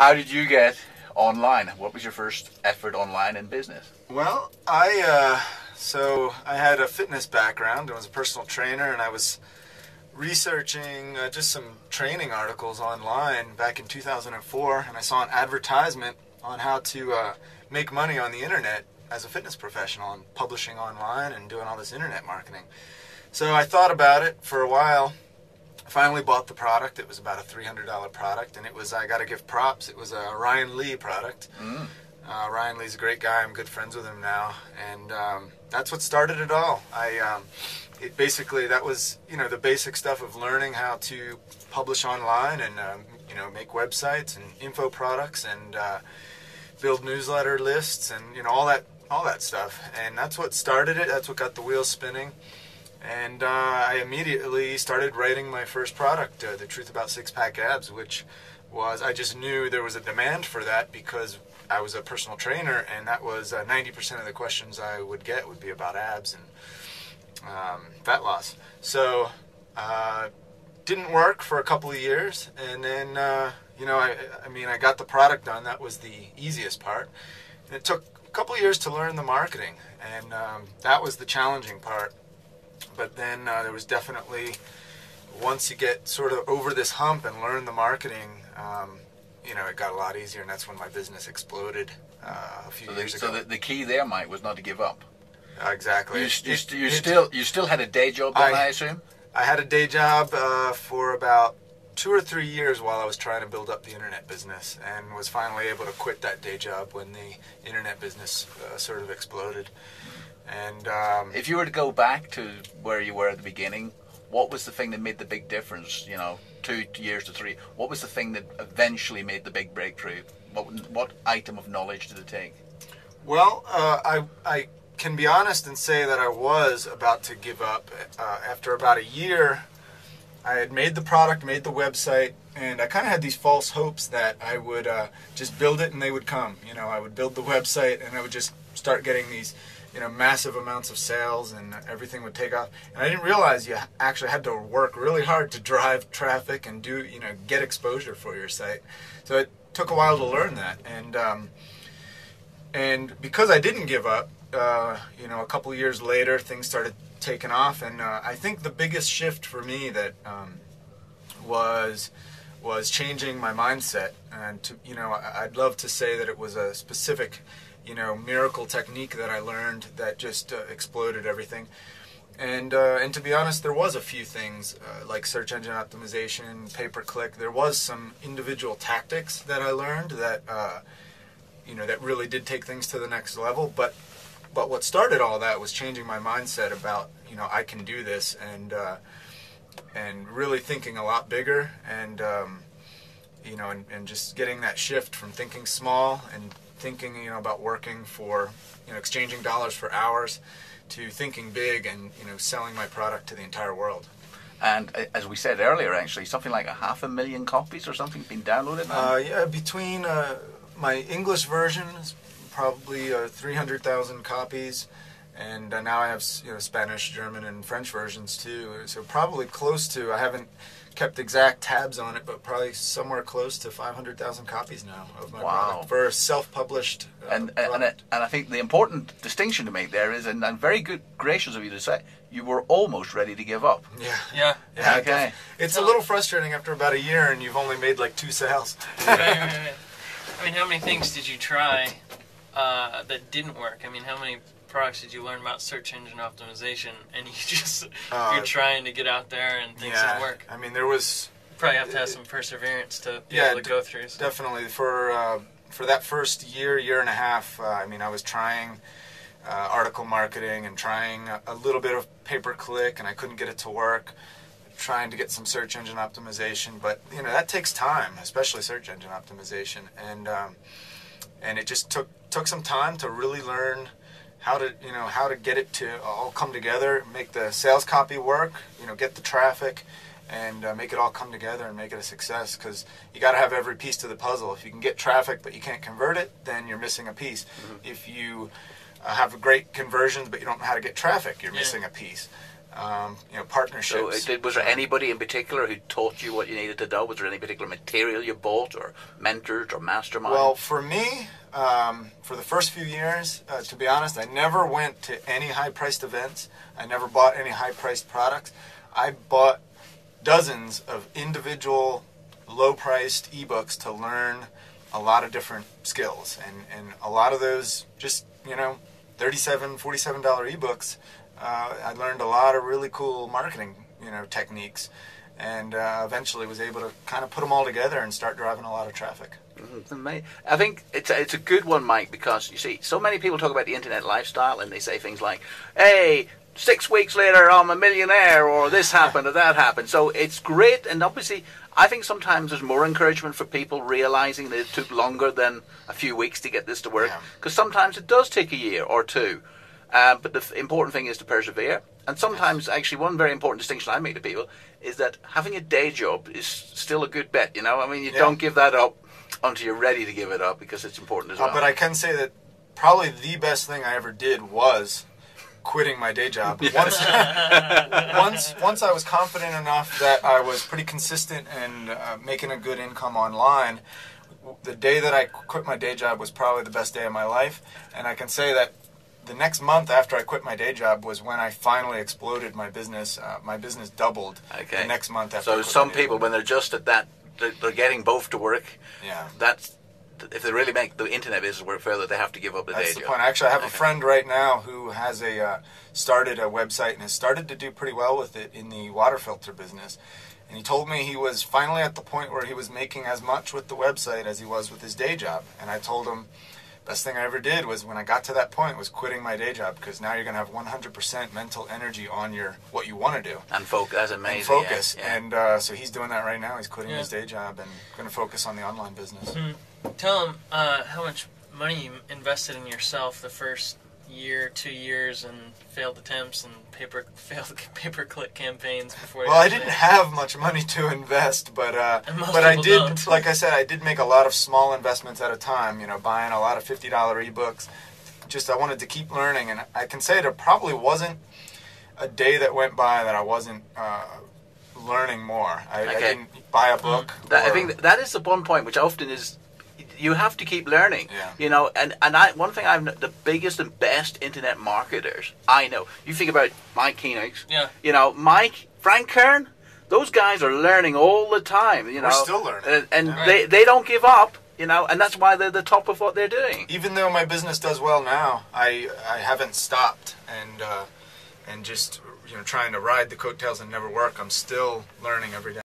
How did you get online? What was your first effort online in business? Well, so I had a fitness background. I was a personal trainer, and I was researching just some training articles online back in 2004, and I saw an advertisement on how to make money on the internet as a fitness professional and publishing online and doing all this internet marketing. So I thought about it for a while. I finally bought the product. It was about a $300 product, and it was, I got to give props, it was a Ryan Lee product. Ryan Lee's a great guy. I'm good friends with him now, and that's what started it all. It basically, that was, the basic stuff of learning how to publish online and make websites and info products and build newsletter lists and all that stuff. And that's what started it. That's what got the wheels spinning. And I immediately started writing my first product, The Truth About Six-Pack Abs, which was, I just knew there was a demand for that because I was a personal trainer, and that was 90% of the questions I would get would be about abs and fat loss. So didn't work for a couple of years, and then I got the product done. That was the easiest part, and it took a couple of years to learn the marketing, and that was the challenging part. But then there was definitely, once you get sort of over this hump and learn the marketing, it got a lot easier, and that's when my business exploded a few years ago. So the key there, Mike, was not to give up. Exactly. You still had a day job, I assume? I had a day job for about 2 or 3 years while I was trying to build up the internet business, and was finally able to quit that day job when the internet business sort of exploded. And if you were to go back to where you were at the beginning, what was the thing that made the big difference? 2 years to 3. What was the thing that eventually made the big breakthrough? What item of knowledge did it take? Well, I can be honest and say that I was about to give up. After about a year, I had made the product, made the website, and I kind of had these false hopes that I would just build it and they would come. I would build the website and I would just start getting these massive amounts of sales and everything would take off. And I didn't realize you actually had to work really hard to drive traffic and get exposure for your site. So it took a while to learn that. And because I didn't give up, a couple of years later, things started taking off. And I think the biggest shift for me that was changing my mindset. And I'd love to say that it was a specific miracle technique that I learned that just exploded everything. And to be honest, there was a few things like search engine optimization, pay-per-click. There was some individual tactics that I learned that that really did take things to the next level. But what started all that was changing my mindset about I can do this, and really thinking a lot bigger, and and just getting that shift from thinking small and thinking about working for exchanging dollars for hours to thinking big and selling my product to the entire world. And as we said earlier, actually, something like 500,000 copies or something been downloaded now? Yeah, between my English version is probably 300,000 copies, and now I have Spanish, German, and French versions too. So probably close to, I haven't kept exact tabs on it, but probably somewhere close to 500,000 copies now of my product for a self-published and I think the important distinction to make there is, and very gracious of you to say, you were almost ready to give up. Yeah. Okay. It's a little frustrating after about a year and you've only made like 2 sales. Right. I mean, how many things did you try that didn't work? I mean, how many products did you learn about search engine optimization, and you're trying to get out there and things don't work? I mean, there was probably have to have some perseverance to be able to go through. So. Definitely for that first year and a half. I mean, I was trying article marketing and trying a little bit of pay-per-click, and I couldn't get it to work. Trying to get some search engine optimization, but that takes time, especially search engine optimization, and it just took some time to really learn how to get it to all come together, make the sales copy work, get the traffic, and make it all come together and make it a success. Because you got to have every piece to the puzzle. If you can get traffic but you can't convert it, then you're missing a piece. If you have great conversions but you don't know how to get traffic, you're missing a piece. partnerships. So, was there anybody in particular who taught you what you needed to do? Was there any particular material you bought, or mentored, or masterminds? Well, for me, for the first few years, to be honest, I never went to any high-priced events. I never bought any high-priced products. I bought dozens of individual, low-priced ebooks to learn a lot of different skills, and a lot of those just $37, $47 ebooks. I learned a lot of really cool marketing techniques, and eventually was able to kind of put them all together and start driving a lot of traffic. I think it's a good one, Mike, because you see, so many people talk about the internet lifestyle, and they say things like, "Hey, 6 weeks later, I'm a millionaire," or "this happened," or "that happened." So it's great, and obviously, I think sometimes there's more encouragement for people realizing that it took longer than a few weeks to get this to work, because sometimes it does take a year or two. But the important thing is to persevere. And sometimes, actually, one very important distinction I make to people is that having a day job is still a good bet. I mean, you don't give that up until you're ready to give it up, because it's important as well. But I can say that probably the best thing I ever did was quitting my day job. Once I was confident enough that I was pretty consistent and making a good income online, the day that I quit my day job was probably the best day of my life. And I can say that the next month after I quit my day job was when I finally exploded my business. My business doubled the next month after. So some people, when they're just at that, they're getting both to work. Yeah. That's, if they really make the internet business work further, they have to give up the day job. That's the point. Actually, I have a friend right now who has started a website and has started to do pretty well with it in the water filter business. And he told me he was finally at the point where he was making as much with the website as he was with his day job. And I told him, best thing I ever did was, when I got to that point, was quitting my day job, because now you're going to have 100% mental energy on your what you want to do. And focus. That's amazing. And focus. Yeah. And so he's doing that right now. He's quitting his day job and going to focus on the online business. Mm-hmm. Tell him how much money you invested in yourself the first year, 2 years, and failed attempts and failed pay-per-click campaigns before. Well, I didn't have much money to invest, but I did. Don't. Like I said, I did make a lot of small investments at a time. Buying a lot of $50 ebooks. Just, I wanted to keep learning, and I can say there probably wasn't a day that went by that I wasn't learning more. I didn't buy a book. I think that is the one point which often is, you have to keep learning. Yeah. One thing the biggest and best internet marketers I know, you think about Mike Koenigs. Yeah. Mike, Frank Kern, those guys are learning all the time. We're still learning. And they don't give up, and that's why they're the top of what they're doing. Even though my business does well now, I haven't stopped and just trying to ride the coattails and never work. I'm still learning every day.